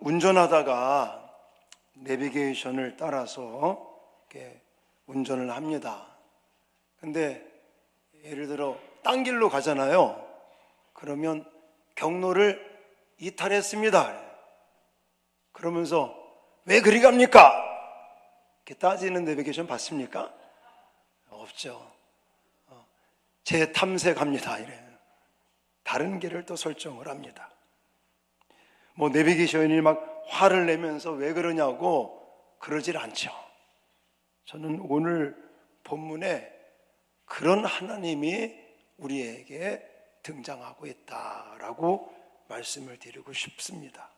운전하다가 내비게이션을 따라서 이렇게 운전을 합니다. 근데 예를 들어 딴 길로 가잖아요. 그러면 경로를 이탈했습니다. 그러면서 왜 그리 갑니까? 이렇게 따지는 내비게이션 봤습니까? 없죠. 재탐색합니다. 이래. 다른 길을 또 설정을 합니다. 뭐 내비게이션이 막 화를 내면서 왜 그러냐고 그러질 않죠. 저는 오늘 본문에 그런 하나님이 우리에게 등장하고 있다라고 말씀을 드리고 싶습니다.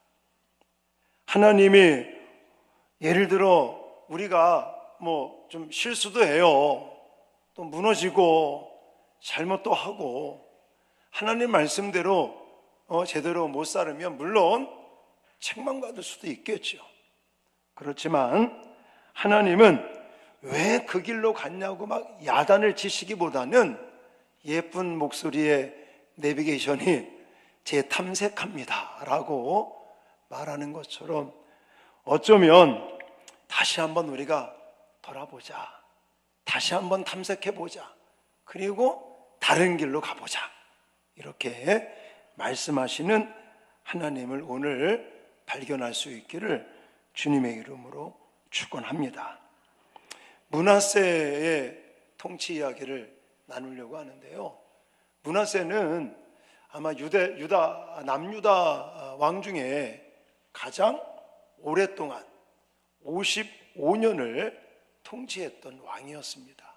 하나님이 예를 들어 우리가 뭐 좀 실수도 해요. 또 무너지고 잘못도 하고 하나님 말씀대로 제대로 못 살으면 물론 책망받을 수도 있겠죠. 그렇지만 하나님은 왜 그 길로 갔냐고 막 야단을 치시기보다는 예쁜 목소리의 내비게이션이 재탐색합니다 라고 말하는 것처럼 어쩌면 다시 한번 우리가 돌아보자, 다시 한번 탐색해보자, 그리고 다른 길로 가보자, 이렇게 말씀하시는 하나님을 오늘 발견할 수 있기를 주님의 이름으로 축원합니다. 므낫세의 통치 이야기를 나누려고 하는데요. 므낫세는 아마 남유다 왕 중에 가장 오랫동안 55년을 통치했던 왕이었습니다.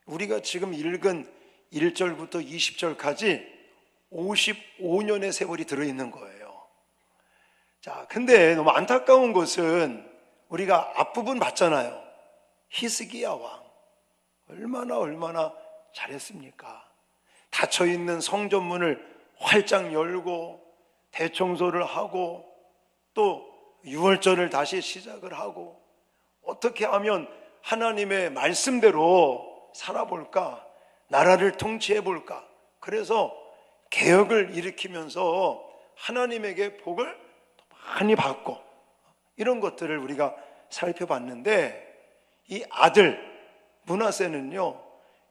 우리가 지금 읽은 1절부터 20절까지 55년의 세월이 들어있는 거예요. 자, 근데 너무 안타까운 것은 우리가 앞부분 봤잖아요. 히스기야 왕 얼마나 잘했습니까? 닫혀있는 성전문을 활짝 열고 대청소를 하고 또 유월절을 다시 시작을 하고 어떻게 하면 하나님의 말씀대로 살아볼까, 나라를 통치해볼까, 그래서 개혁을 일으키면서 하나님에게 복을 많이 받고 이런 것들을 우리가 살펴봤는데 이 아들 므낫세는요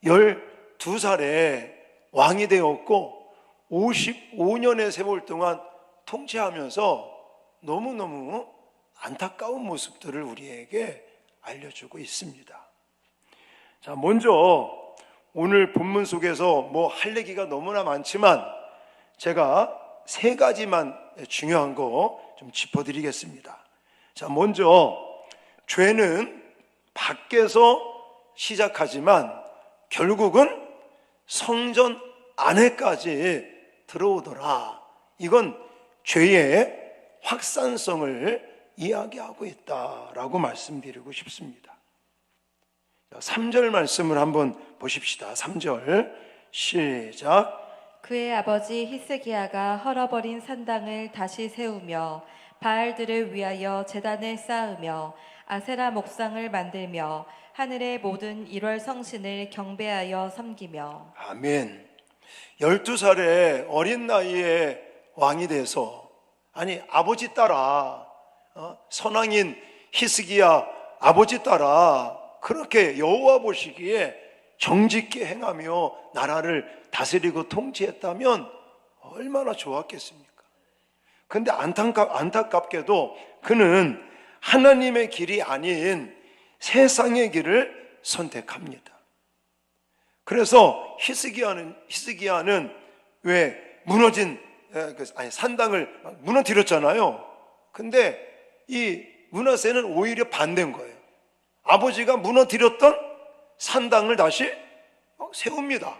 12살에 왕이 되었고 55년의 세월 동안 통치하면서 너무너무 안타까운 모습들을 우리에게 알려주고 있습니다. 자, 먼저 오늘 본문 속에서 뭐 할 얘기가 너무나 많지만 제가 세 가지만 중요한 거 좀 짚어드리겠습니다. 자, 먼저 죄는 밖에서 시작하지만 결국은 성전 안에까지 들어오더라. 이건 죄의 확산성을 이야기하고 있다라고 말씀드리고 싶습니다. 3절 말씀을 한번 보십시다. 3절 시작. 그의 아버지 히스기야가 헐어버린 산당을 다시 세우며 바알들을 위하여 제단을 쌓으며 아세라 목상을 만들며 하늘의 모든 일월 성신을 경배하여 섬기며. 아멘. 12살의 어린 나이에 왕이 돼서 아니 아버지 따라 선왕인 히스기야 아버지 따라 그렇게 여호와 보시기에 정직히 행하며 나라를 다스리고 통치했다면 얼마나 좋았겠습니까? 그런데 안타깝게도 그는 하나님의 길이 아닌 세상의 길을 선택합니다. 그래서 히스기야는 왜 산당을 무너뜨렸잖아요. 근데 이 므낫세는 오히려 반대인 거예요. 아버지가 무너뜨렸던 산당을 다시 세웁니다.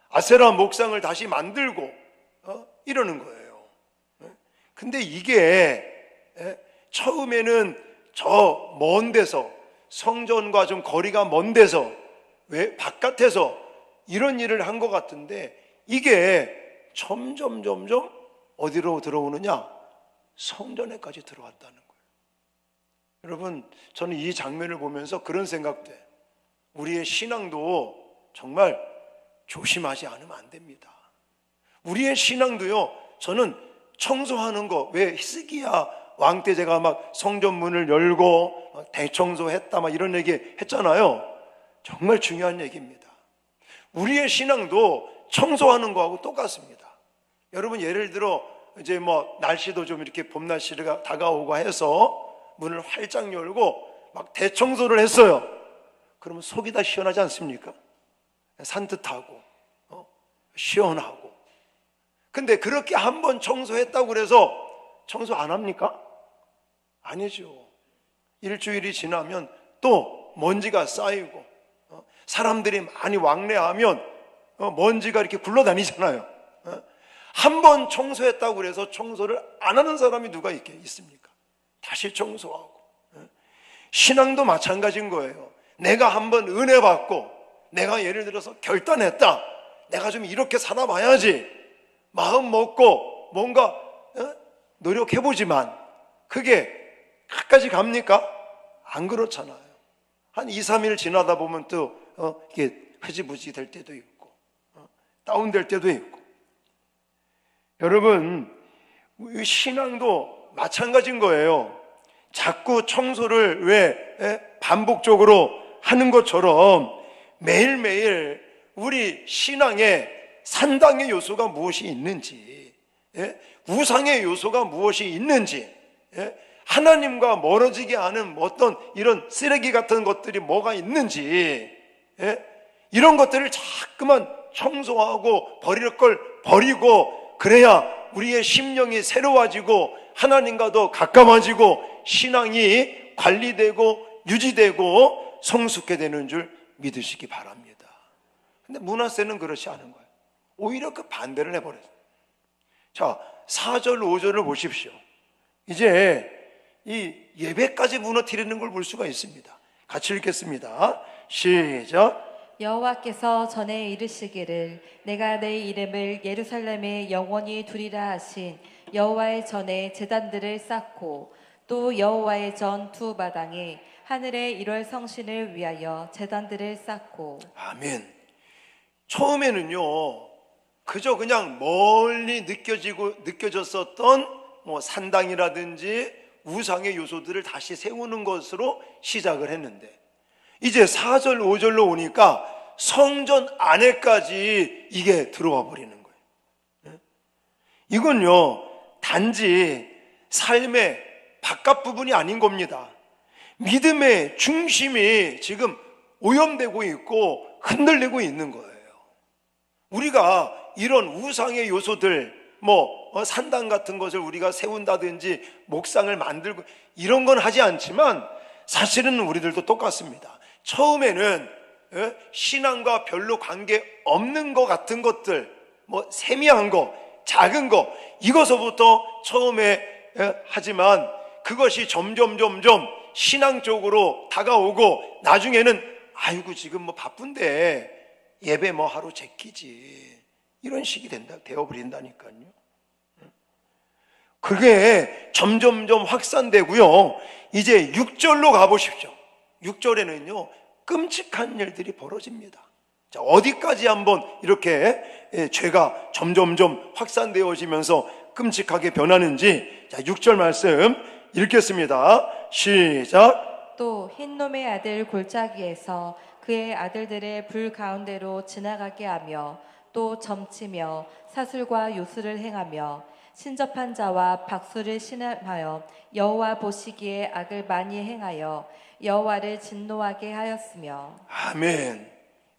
아세라 목상을 다시 만들고 이러는 거예요. 근데 이게 처음에는 저 먼 데서 성전과 좀 거리가 먼 데서 왜 바깥에서 이런 일을 한 것 같은데 이게 점점 어디로 들어오느냐? 성전에까지 들어왔다는 거예요. 여러분, 저는 이 장면을 보면서 그런 생각돼. 우리의 신앙도 정말 조심하지 않으면 안 됩니다. 우리의 신앙도요, 저는 청소하는 거, 왜 히스기야 왕 때 제가 막 성전 문을 열고 대청소했다 막 이런 얘기 했잖아요. 정말 중요한 얘기입니다. 우리의 신앙도 청소하는 거하고 똑같습니다. 여러분, 예를 들어 이제 뭐 날씨도 좀 이렇게 봄 날씨가 다가오고 해서 문을 활짝 열고 막 대청소를 했어요. 그러면 속이 다 시원하지 않습니까? 산뜻하고 시원하고. 근데 그렇게 한번 청소했다고 그래서 청소 안 합니까? 아니죠. 일주일이 지나면 또 먼지가 쌓이고 사람들이 많이 왕래하면 먼지가 이렇게 굴러다니잖아요. 한번 청소했다고 그래서 청소를 안 하는 사람이 누가 있습니까? 다시 청소하고. 신앙도 마찬가지인 거예요. 내가 한번 은혜 받고 내가 예를 들어서 결단했다, 내가 좀 이렇게 살아봐야지 마음 먹고 뭔가 노력해보지만 그게 끝까지 갑니까? 안 그렇잖아요. 한 2, 3일 지나다 보면 또 이게 흐지부지 될 때도 있고 다운될 때도 있고. 여러분, 신앙도 마찬가지인 거예요. 자꾸 청소를 왜 반복적으로 하는 것처럼 매일매일 우리 신앙에 산당의 요소가 무엇이 있는지, 우상의 요소가 무엇이 있는지, 하나님과 멀어지게 하는 어떤 이런 쓰레기 같은 것들이 뭐가 있는지, 이런 것들을 자꾸만 청소하고 버릴 걸 버리고, 그래야 우리의 심령이 새로워지고 하나님과 더 가까워지고 신앙이 관리되고 유지되고 성숙해 되는 줄 믿으시기 바랍니다. 근데 므낫세는 그렇지 않은 거예요. 오히려 그 반대를 해버렸어요. 자, 4절 5절을 보십시오. 이제 이 예배까지 무너뜨리는 걸 볼 수가 있습니다. 같이 읽겠습니다. 시작. 여호와께서 전에 이르시기를 내가 내 이름을 예루살렘에 영원히 두리라 하신 여호와의 전에 제단들을 쌓고 또 여호와의 전 두 마당에 하늘의 1월 성신을 위하여 제단들을 쌓고. 아멘. 처음에는요 그저 그냥 멀리 느껴졌었던 뭐 산당이라든지 우상의 요소들을 다시 세우는 것으로 시작을 했는데, 이제 4절 5절로 오니까 성전 안에까지 이게 들어와 버리는 거예요. 이건요 단지 삶의 바깥 부분이 아닌 겁니다. 믿음의 중심이 지금 오염되고 있고 흔들리고 있는 거예요. 우리가 이런 우상의 요소들, 산당 같은 것을 우리가 세운다든지 목상을 만들고 이런 건 하지 않지만 사실은 우리들도 똑같습니다. 처음에는 신앙과 별로 관계 없는 것 같은 것들, 세미한 거, 작은 거, 이것서부터 처음에 하지만 그것이 점점 신앙 쪽으로 다가오고 나중에는 아이고 지금 바쁜데 예배 하루 제끼지, 이런 식이 되어버린다니까요. 그게 점점 확산되고요. 이제 6절로 가보십시오. 6절에는요 끔찍한 일들이 벌어집니다. 자, 어디까지 한번 이렇게 죄가 점점 확산되어지면서 끔찍하게 변하는지, 자 6절 말씀 읽겠습니다. 시작. 또 흰놈의 아들 골짜기에서 그의 아들들의 불 가운데로 지나가게 하며 또 점치며 사술과 요술을 행하며 신접한 자와 박수를 신음하여 여호와 보시기에 악을 많이 행하여 여호와를 진노하게 하였으며. 아멘.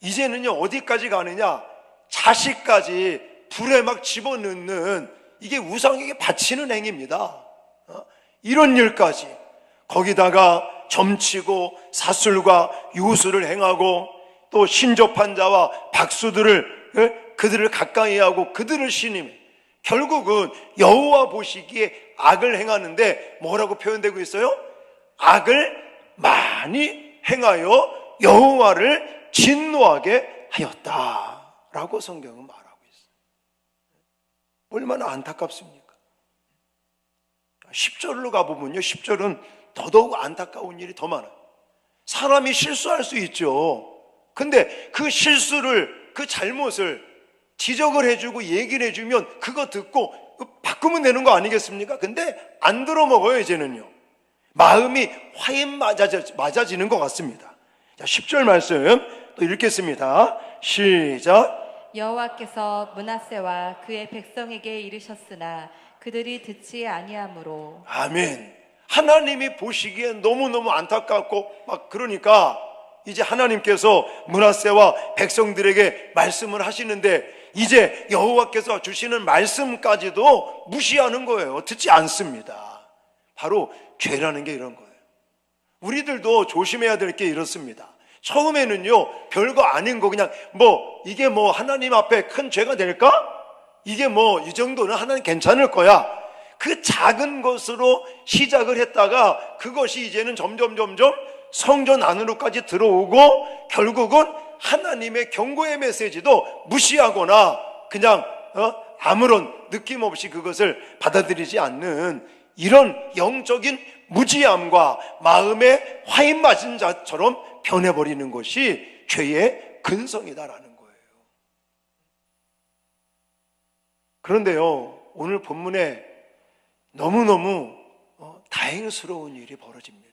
이제는요 어디까지 가느냐, 자식까지 불에 막 집어넣는, 이게 우상에게 바치는 행위입니다. 이런 일까지, 거기다가 점치고 사술과 요술을 행하고 또 신접한 자와 박수들을 그들을 가까이 하고 그들을 신임, 결국은 여호와 보시기에 악을 행하는데 뭐라고 표현되고 있어요? 악을 많이 행하여 여호와를 진노하게 하였다라고 성경은 말하고 있어요. 얼마나 안타깝습니까? 10절로 가보면요, 10절은 더더욱 안타까운 일이 더 많아요. 사람이 실수할 수 있죠. 근데 그 실수를, 그 잘못을 지적을 해주고 얘기를 해주면 그거 듣고 바꾸면 되는 거 아니겠습니까? 근데 안 들어먹어요, 이제는요. 마음이 화인 맞아지는 것 같습니다. 자, 10절 말씀 또 읽겠습니다. 시작. 여호와께서 므낫세와 그의 백성에게 이르셨으나 그들이 듣지 아니하므로. 아멘. 하나님이 보시기엔 너무너무 안타깝고 막 그러니까 이제 하나님께서 므낫세와 백성들에게 말씀을 하시는데 이제 여호와께서 주시는 말씀까지도 무시하는 거예요. 듣지 않습니다. 바로 죄라는 게 이런 거예요. 우리들도 조심해야 될 게 이렇습니다. 처음에는요, 별거 아닌 거 그냥 이게 하나님 앞에 큰 죄가 될까? 이게 이 정도는 하나님 괜찮을 거야. 그 작은 것으로 시작을 했다가 그것이 이제는 점점 성전 안으로까지 들어오고 결국은 하나님의 경고의 메시지도 무시하거나 그냥 아무런 느낌 없이 그것을 받아들이지 않는 이런 영적인 무지함과 마음에 화인 맞은 자처럼 변해버리는 것이 죄의 근성이다라는 거예요. 그런데요, 오늘 본문에 너무너무 다행스러운 일이 벌어집니다.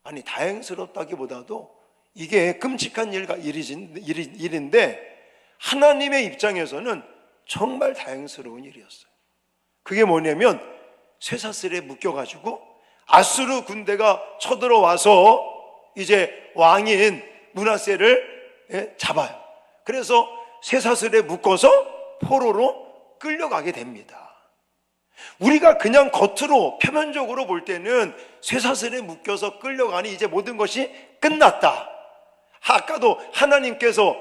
아니, 다행스럽다기보다도 이게 끔찍한 일인데 하나님의 입장에서는 정말 다행스러운 일이었어요. 그게 뭐냐면 쇠사슬에 묶여가지고 아수르 군대가 쳐들어와서 이제 왕인 므낫세를 잡아요. 그래서 쇠사슬에 묶어서 포로로 끌려가게 됩니다. 우리가 그냥 겉으로 표면적으로 볼 때는 쇠사슬에 묶여서 끌려가니 이제 모든 것이 끝났다. 아까도 하나님께서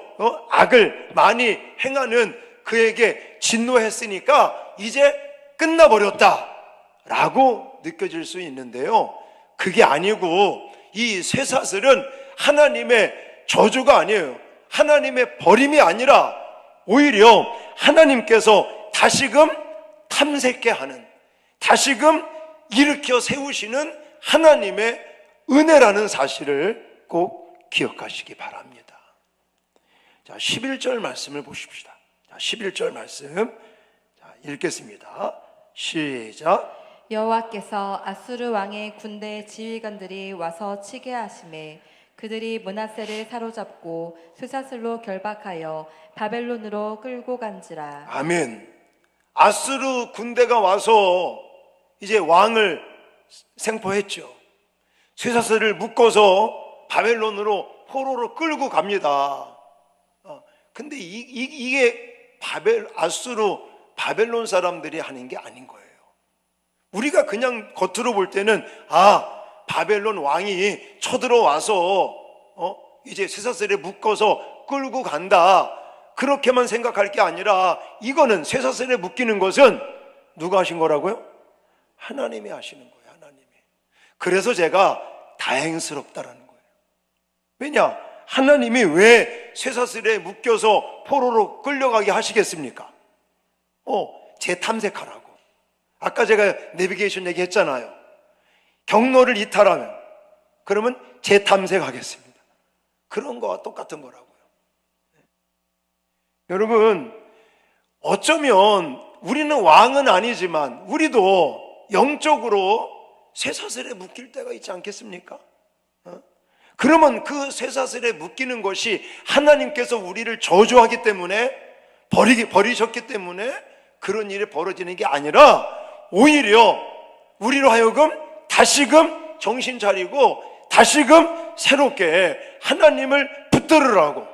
악을 많이 행하는 그에게 진노했으니까 이제 끝나버렸다 라고 느껴질 수 있는데요, 그게 아니고 이 쇠사슬은 하나님의 저주가 아니에요. 하나님의 버림이 아니라 오히려 하나님께서 다시금 탐색케 하는, 다시금 일으켜 세우시는 하나님의 은혜라는 사실을 꼭 기억하시기 바랍니다. 자, 11절 말씀을 보십시다. 자, 11절 말씀 읽겠습니다. 시작. 여호와께서 아수르 왕의 군대 지휘관들이 와서 치게 하심에 그들이 므낫세를 사로잡고 쇠사슬로 결박하여 바벨론으로 끌고 간지라. 아멘. 아수르 군대가 와서 이제 왕을 생포했죠. 쇠사슬을 묶어서 바벨론으로 포로로 끌고 갑니다. 근데 이게 아수르 바벨론 사람들이 하는 게 아닌 거예요. 우리가 그냥 겉으로 볼 때는 바벨론 왕이 쳐들어와서 이제 쇠사슬에 묶어서 끌고 간다, 그렇게만 생각할 게 아니라 이거는 쇠사슬에 묶이는 것은 누가 하신 거라고요? 하나님이 하시는 거예요. 하나님이. 그래서 제가 다행스럽다라는 거예요. 왜냐? 하나님이 왜 쇠사슬에 묶여서 포로로 끌려가게 하시겠습니까? 재탐색하라고. 아까 제가 내비게이션 얘기했잖아요. 경로를 이탈하면 그러면 재탐색하겠습니다. 그런 거와 똑같은 거라고요. 여러분, 어쩌면 우리는 왕은 아니지만 우리도 영적으로 쇠사슬에 묶일 때가 있지 않겠습니까? 그러면 그 쇠사슬에 묶이는 것이 하나님께서 우리를 저주하기 때문에 버리셨기 때문에 그런 일이 벌어지는 게 아니라 오히려 우리로 하여금 다시금 정신 차리고 다시금 새롭게 하나님을 붙들으라고.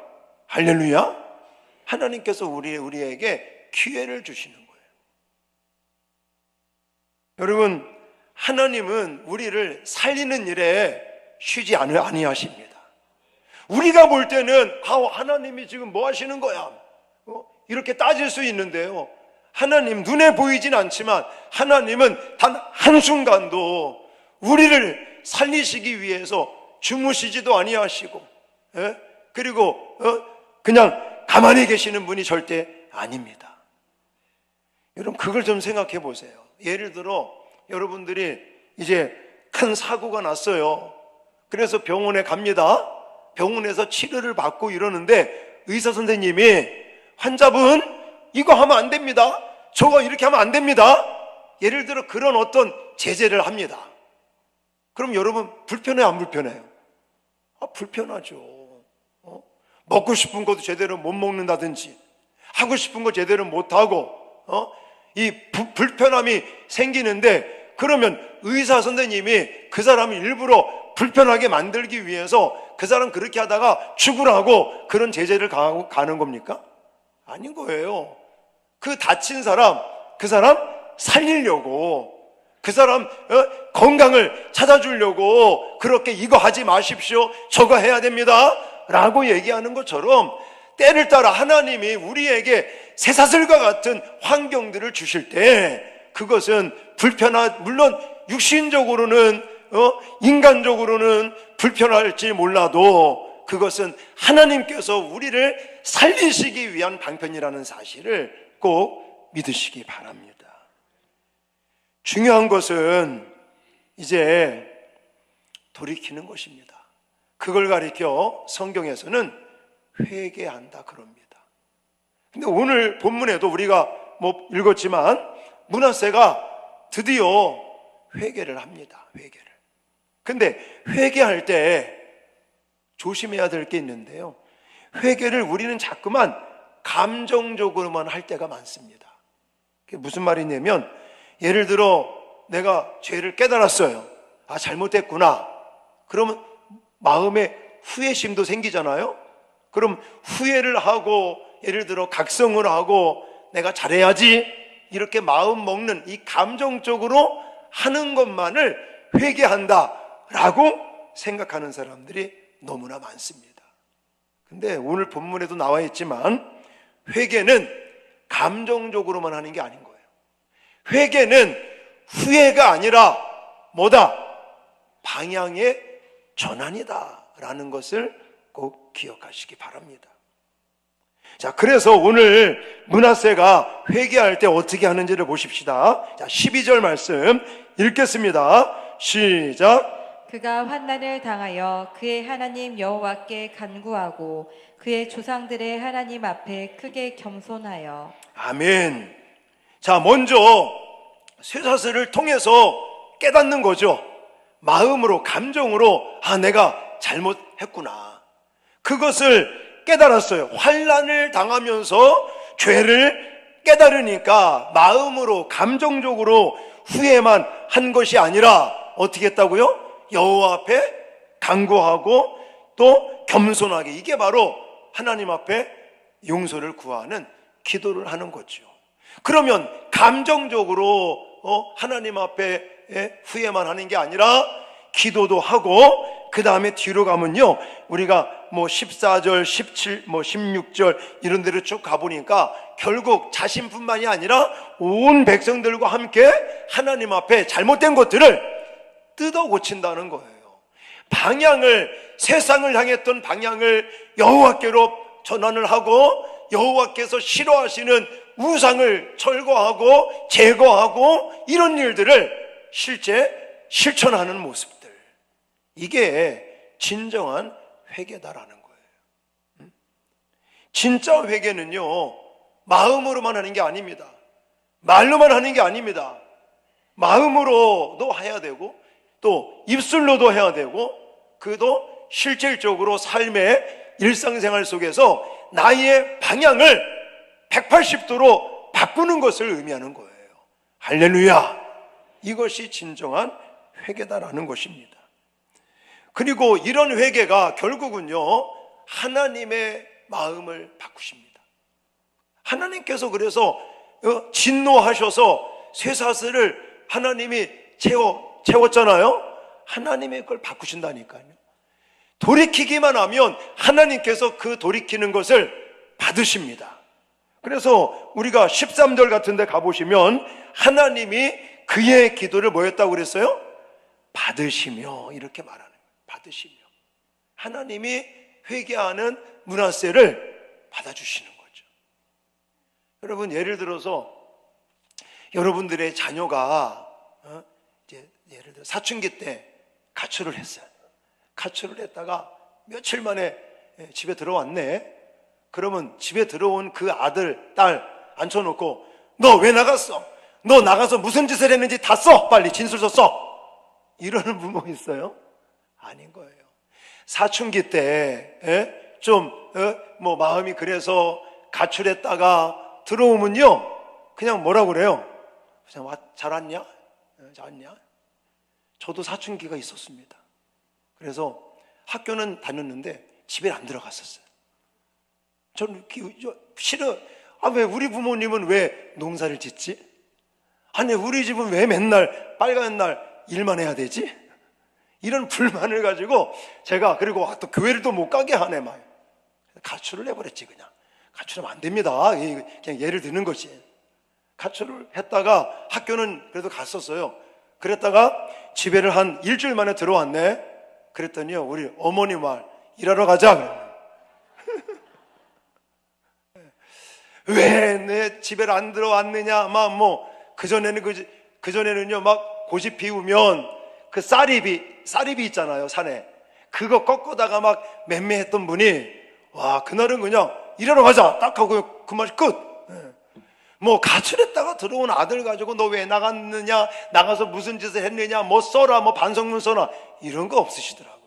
할렐루야. 하나님께서 우리에게 기회를 주시는 거예요. 여러분, 하나님은 우리를 살리는 일에 쉬지 아니하십니다. 우리가 볼 때는 하나님이 지금 뭐 하시는 거야? 이렇게 따질 수 있는데요, 하나님 눈에 보이진 않지만 하나님은 단 한순간도 우리를 살리시기 위해서 주무시지도 아니하시고, 그리고 그냥 가만히 계시는 분이 절대 아닙니다. 여러분, 그걸 좀 생각해 보세요. 예를 들어 여러분들이 이제 큰 사고가 났어요. 그래서 병원에 갑니다. 병원에서 치료를 받고 이러는데 의사 선생님이 환자분 이거 하면 안 됩니다. 저거 이렇게 하면 안 됩니다. 예를 들어 그런 어떤 제재를 합니다. 그럼 여러분 불편해요, 안 불편해요? 불편하죠. 먹고 싶은 것도 제대로 못 먹는다든지, 하고 싶은 거 제대로 못 하고, 이 불편함이 생기는데, 그러면 의사 선생님이 그 사람을 일부러 불편하게 만들기 위해서 그 사람 그렇게 하다가 죽으라고 그런 제재를 가는 겁니까? 아닌 거예요. 그 다친 사람, 그 사람 살리려고, 그 사람 건강을 찾아주려고 그렇게 이거 하지 마십시오, 저거 해야 됩니다 라고 얘기하는 것처럼, 때를 따라 하나님이 우리에게 쇠사슬과 같은 환경들을 주실 때 그것은 물론 육신적으로는 인간적으로는 불편할지 몰라도 그것은 하나님께서 우리를 살리시기 위한 방편이라는 사실을 꼭 믿으시기 바랍니다. 중요한 것은 이제 돌이키는 것입니다. 그걸 가리켜 성경에서는 회개한다 그럽니다. 근데 오늘 본문에도 우리가 읽었지만 므낫세가 드디어 회개를 합니다. 회개를. 근데 회개할 때 조심해야 될 게 있는데요, 회개를 우리는 자꾸만 감정적으로만 할 때가 많습니다. 그게 무슨 말이냐면, 예를 들어 내가 죄를 깨달았어요. 잘못했구나. 그러면 마음에 후회심도 생기잖아요. 그럼 후회를 하고, 예를 들어 각성을 하고 내가 잘해야지 이렇게 마음 먹는 이 감정적으로 하는 것만을 회개한다라고 생각하는 사람들이 너무나 많습니다. 근데 오늘 본문에도 나와 있지만 회개는 감정적으로만 하는 게 아닌 거예요. 회개는 후회가 아니라 뭐다? 방향의 전환이다 라는 것을 꼭 기억하시기 바랍니다. 자, 그래서 오늘 므낫세가 회개할 때 어떻게 하는지를 보십시다. 자, 12절 말씀 읽겠습니다. 시작. 그가 환난을 당하여 그의 하나님 여호와께 간구하고 그의 조상들의 하나님 앞에 크게 겸손하여. 아멘. 자, 먼저 쇠사슬을 통해서 깨닫는 거죠. 마음으로, 감정으로 내가 잘못했구나. 그것을 깨달았어요. 환난을 당하면서 죄를 깨달으니까 마음으로, 감정적으로 후회만 한 것이 아니라 어떻게 했다고요? 여호와 앞에 간구하고 또 겸손하게, 이게 바로 하나님 앞에 용서를 구하는 기도를 하는 거죠. 그러면 감정적으로 하나님 앞에 후회만 하는 게 아니라 기도도 하고, 그 다음에 뒤로 가면요, 우리가 14절, 17, 16절 이런 데로 쭉 가보니까 결국 자신뿐만이 아니라 온 백성들과 함께 하나님 앞에 잘못된 것들을 뜯어 고친다는 거예요. 방향을, 세상을 향했던 방향을 여호와께로 전환을 하고, 여호와께서 싫어하시는 우상을 철거하고 제거하고, 이런 일들을 실제 실천하는 모습들, 이게 진정한 회개다라는 거예요. 진짜 회개는요, 마음으로만 하는 게 아닙니다. 말로만 하는 게 아닙니다. 마음으로도 해야 되고 또 입술로도 해야 되고, 그도 실질적으로 삶의 일상생활 속에서 나의 방향을 180도로 바꾸는 것을 의미하는 거예요. 할렐루야! 이것이 진정한 회개다라는 것입니다. 그리고 이런 회개가 결국은요, 하나님의 마음을 바꾸십니다. 하나님께서 그래서 진노하셔서 쇠사슬을 하나님이 채웠잖아요. 하나님의 그걸 바꾸신다니까요. 돌이키기만 하면 하나님께서 그 돌이키는 것을 받으십니다. 그래서 우리가 13절 같은 데 가보시면 하나님이 그의 기도를 뭐였다고 그랬어요? 받으시며, 이렇게 말하는 거예요. 받으시며. 하나님이 회개하는 므낫세를 받아주시는 거죠. 여러분, 예를 들어서 여러분들의 자녀가 이제 예를 들어 사춘기 때 가출을 했어요. 가출을 했다가 며칠 만에 집에 들어왔네. 그러면 집에 들어온 그 아들, 딸 앉혀놓고 너 왜 나갔어? 너 나가서 무슨 짓을 했는지 다 써! 빨리 진술서 써! 이러는 부모 있어요? 아닌 거예요. 사춘기 때 좀 마음이 그래서 가출했다가 들어오면요 그냥 뭐라 그래요? 그냥 잘 왔냐? 잘 왔냐? 저도 사춘기가 있었습니다. 그래서 학교는 다녔는데 집에 안 들어갔었어요. 저는 싫어. 왜 우리 부모님은 왜 농사를 짓지? 아니 우리 집은 왜 맨날 빨간 날 일만 해야 되지? 이런 불만을 가지고 제가 그리고 또 교회를 또 못 가게 하네 막 가출을 해버렸지. 그냥 가출하면 안 됩니다. 그냥 예를 드는 거지. 가출을 했다가 학교는 그래도 갔었어요. 그랬다가 집에를 한 일주일 만에 들어왔네. 그랬더니요 우리 어머니 말 일하러 가자. 왜 내 집에 안 들어왔느냐? 막 그전에는요 막 고집 피우면 그 쌀입이 있잖아요 산에 그거 꺾어다가 막 맴매했던 분이 와 그날은 그냥 일하러 가자 딱 하고 그 말이 끝. 가출했다가 들어온 아들 가지고 너 왜 나갔느냐, 나가서 무슨 짓을 했느냐, 뭐 써라, 뭐 반성문 써라 이런 거 없으시더라고요.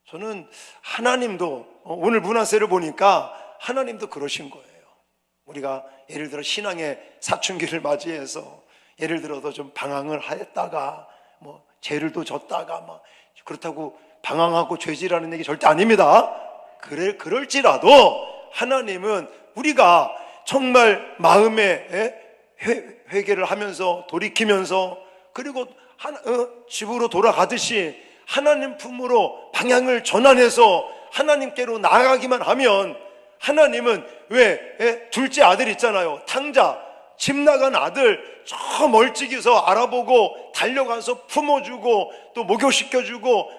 저는 하나님도 오늘 문화세를 보니까 하나님도 그러신 거예요. 우리가 예를 들어 신앙의 사춘기를 맞이해서 예를 들어서 좀 방황을 했다가 죄를 또 졌다가 그렇다고 방황하고 죄질하는 얘기 절대 아닙니다. 그럴지라도 하나님은 우리가 정말 마음에 회개를 하면서 돌이키면서 그리고 집으로 돌아가듯이 하나님 품으로 방향을 전환해서 하나님께로 나아가기만 하면 하나님은 왜 둘째 아들 있잖아요. 탕자 집 나간 아들 저 멀찍이서 알아보고 달려가서 품어주고 또 목욕시켜주고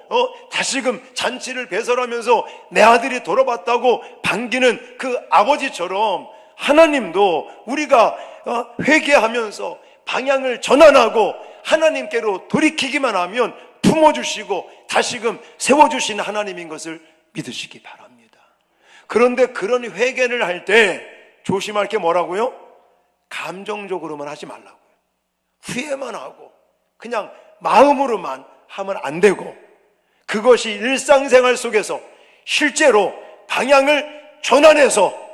다시금 잔치를 배설하면서 내 아들이 돌아왔다고 반기는 그 아버지처럼 하나님도 우리가 회개하면서 방향을 전환하고 하나님께로 돌이키기만 하면 품어주시고 다시금 세워주시는 하나님인 것을 믿으시기 바랍니다. 그런데 그런 회개를 할 때 조심할 게 뭐라고요? 감정적으로만 하지 말라고요. 후회만 하고 그냥 마음으로만 하면 안 되고 그것이 일상생활 속에서 실제로 방향을 전환해서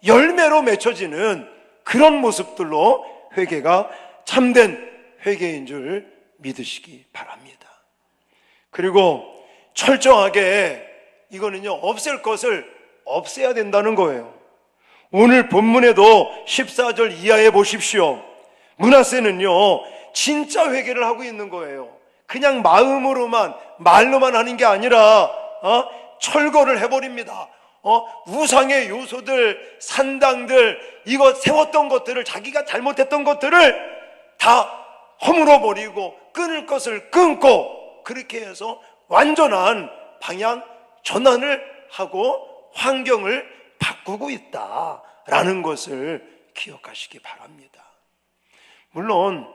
열매로 맺혀지는 그런 모습들로 회개가 참된 회개인 줄 믿으시기 바랍니다. 그리고 철저하게 이거는요 없앨 것을 없애야 된다는 거예요. 오늘 본문에도 14절 이하에 보십시오. 므낫세는요 진짜 회개를 하고 있는 거예요. 그냥 마음으로만 말로만 하는 게 아니라 철거를 해버립니다. 우상의 요소들, 산당들, 이거 세웠던 것들을 자기가 잘못했던 것들을 다 허물어 버리고 끊을 것을 끊고 그렇게 해서 완전한 방향 전환을 하고 환경을 바꾸고 있다라는 것을 기억하시기 바랍니다. 물론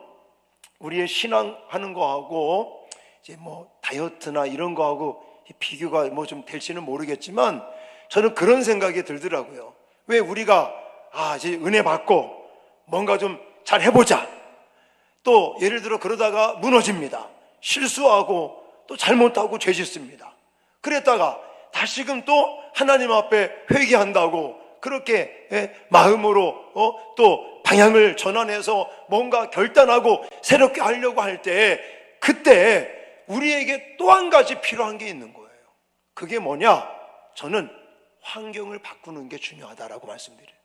우리의 신앙하는 거하고 이제 다이어트나 이런 거하고 비교가 좀 될지는 모르겠지만 저는 그런 생각이 들더라고요. 왜 우리가 이제 은혜 받고 뭔가 좀 잘 해보자. 또 예를 들어 그러다가 무너집니다. 실수하고 또 잘못하고 죄 짓습니다. 그랬다가 다시금 또 하나님 앞에 회개한다고 그렇게 마음으로 또 방향을 전환해서 뭔가 결단하고 새롭게 하려고 할 때 그때 우리에게 또 한 가지 필요한 게 있는 거예요. 그게 뭐냐? 저는 환경을 바꾸는 게 중요하다라고 말씀드려요.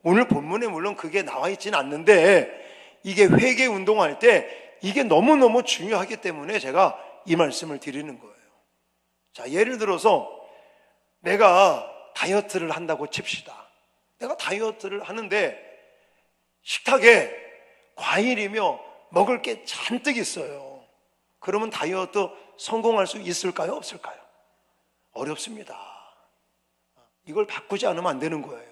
오늘 본문에 물론 그게 나와 있지는 않는데 이게 회개 운동할 때 이게 너무너무 중요하기 때문에 제가 이 말씀을 드리는 거예요. 자, 예를 들어서 내가 다이어트를 한다고 칩시다. 내가 다이어트를 하는데 식탁에 과일이며 먹을 게 잔뜩 있어요. 그러면 다이어트 성공할 수 있을까요? 없을까요? 어렵습니다. 이걸 바꾸지 않으면 안 되는 거예요.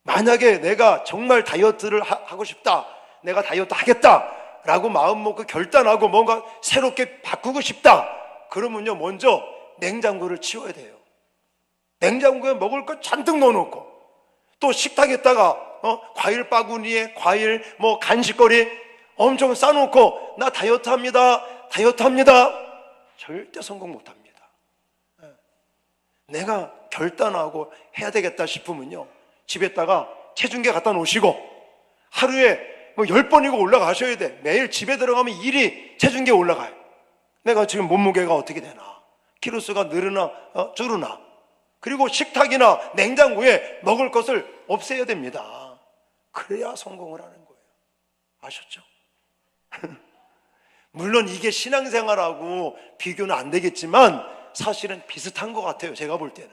만약에 내가 정말 다이어트를 하고 싶다, 내가 다이어트 하겠다라고 마음 먹고 결단하고 뭔가 새롭게 바꾸고 싶다, 그러면요 먼저 냉장고를 치워야 돼요. 냉장고에 먹을 거 잔뜩 넣어놓고 또 식탁에다가 과일 바구니에 과일 간식거리 엄청 싸놓고 나 다이어트 합니다 절대 성공 못합니다. 내가 결단하고 해야 되겠다 싶으면요, 집에다가 체중계 갖다 놓으시고 하루에 10번이고 올라가셔야 돼. 매일 집에 들어가면 일이 체중계에 올라가요. 내가 지금 몸무게가 어떻게 되나, 키로수가 늘으나 줄으나. 그리고 식탁이나 냉장고에 먹을 것을 없애야 됩니다. 그래야 성공을 하는 거예요. 아셨죠? 물론 이게 신앙생활하고 비교는 안 되겠지만 사실은 비슷한 것 같아요, 제가 볼 때는.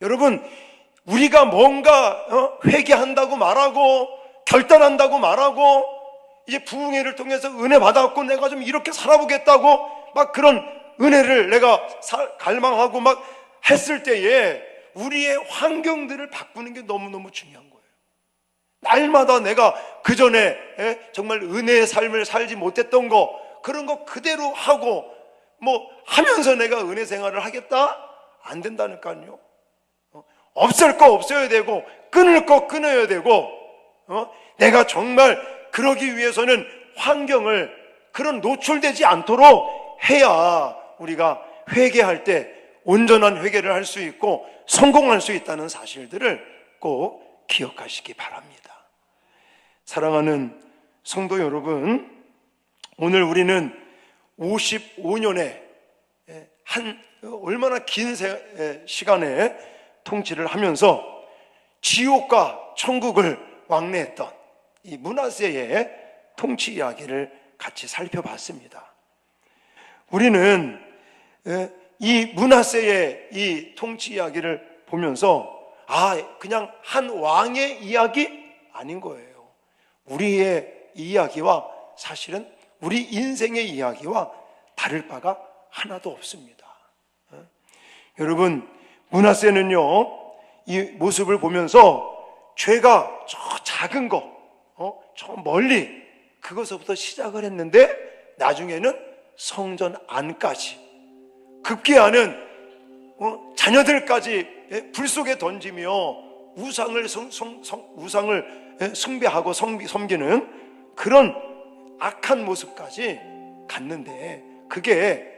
여러분, 우리가 뭔가 회개한다고 말하고 결단한다고 말하고 이제 부흥회를 통해서 은혜 받았고 내가 좀 이렇게 살아보겠다고 막 그런 은혜를 내가 갈망하고 막 했을 때에 우리의 환경들을 바꾸는 게 너무너무 중요한 거예요. 날마다 내가 그전에 정말 은혜의 삶을 살지 못했던 거, 그런 거 그대로 하고 하면서 내가 은혜 생활을 하겠다? 안 된다니까요. 없을 거 없어야 되고 끊을 거 끊어야 되고, 내가 정말 그러기 위해서는 환경을 그런 노출되지 않도록 해야 우리가 회개할 때 온전한 회개를 할 수 있고 성공할 수 있다는 사실들을 꼭 기억하시기 바랍니다. 사랑하는 성도 여러분, 오늘 우리는 55년의 얼마나 긴 시간에 통치를 하면서 지옥과 천국을 왕래했던 이 므낫세의 통치 이야기를 같이 살펴봤습니다. 우리는 이 므낫세의 이 통치 이야기를 보면서 그냥 한 왕의 이야기 아닌 거예요. 우리의 이야기와 사실은 우리 인생의 이야기와 다를 바가 하나도 없습니다. 여러분, 므낫세는요, 이 모습을 보면서 죄가 저 작은 거, 저 멀리 그것부터 시작을 했는데 나중에는 성전 안까지, 급기야는 자녀들까지 불 속에 던지며 우상을 숭배하고 섬기는 그런 악한 모습까지 갔는데, 그게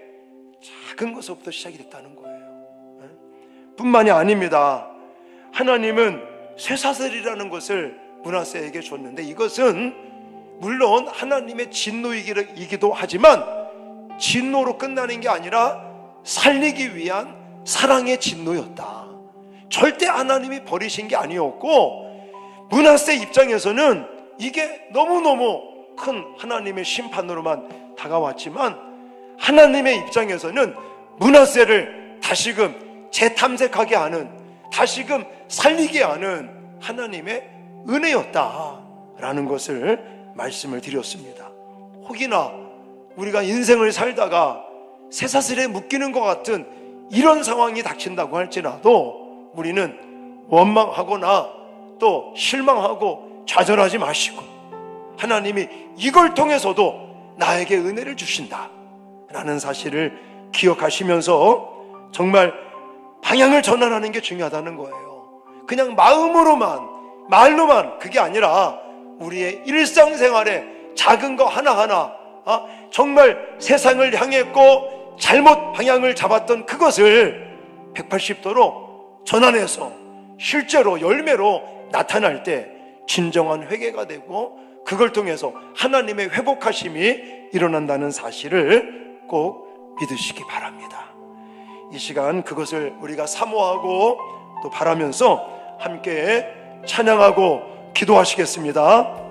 작은 것부터 시작이 됐다는 거예요. 뿐만이 아닙니다. 하나님은 쇠사슬이라는 것을 므낫세에게 줬는데, 이것은 물론 하나님의 진노이기도 하지만 진노로 끝나는 게 아니라 살리기 위한 사랑의 진노였다. 절대 하나님이 버리신 게 아니었고, 므낫세 입장에서는 이게 너무너무 큰 하나님의 심판으로만 다가왔지만, 하나님의 입장에서는 므낫세를 다시금 재탐색하게 하는, 다시금 살리게 하는 하나님의 은혜였다라는 것을 말씀을 드렸습니다. 혹이나 우리가 인생을 살다가 쇠사슬에 묶이는 것 같은 이런 상황이 닥친다고 할지라도 우리는 원망하거나 또 실망하고 좌절하지 마시고, 하나님이 이걸 통해서도 나에게 은혜를 주신다 라는 사실을 기억하시면서 정말 방향을 전환하는 게 중요하다는 거예요. 그냥 마음으로만, 말로만 그게 아니라 우리의 일상생활에 작은 거 하나하나, 정말 세상을 향했고 잘못 방향을 잡았던 그것을 180도로 전환해서 실제로 열매로 나타날 때 진정한 회개가 되고, 그걸 통해서 하나님의 회복하심이 일어난다는 사실을 꼭 믿으시기 바랍니다. 이 시간 그것을 우리가 사모하고 또 바라면서 함께 찬양하고 기도하시겠습니다.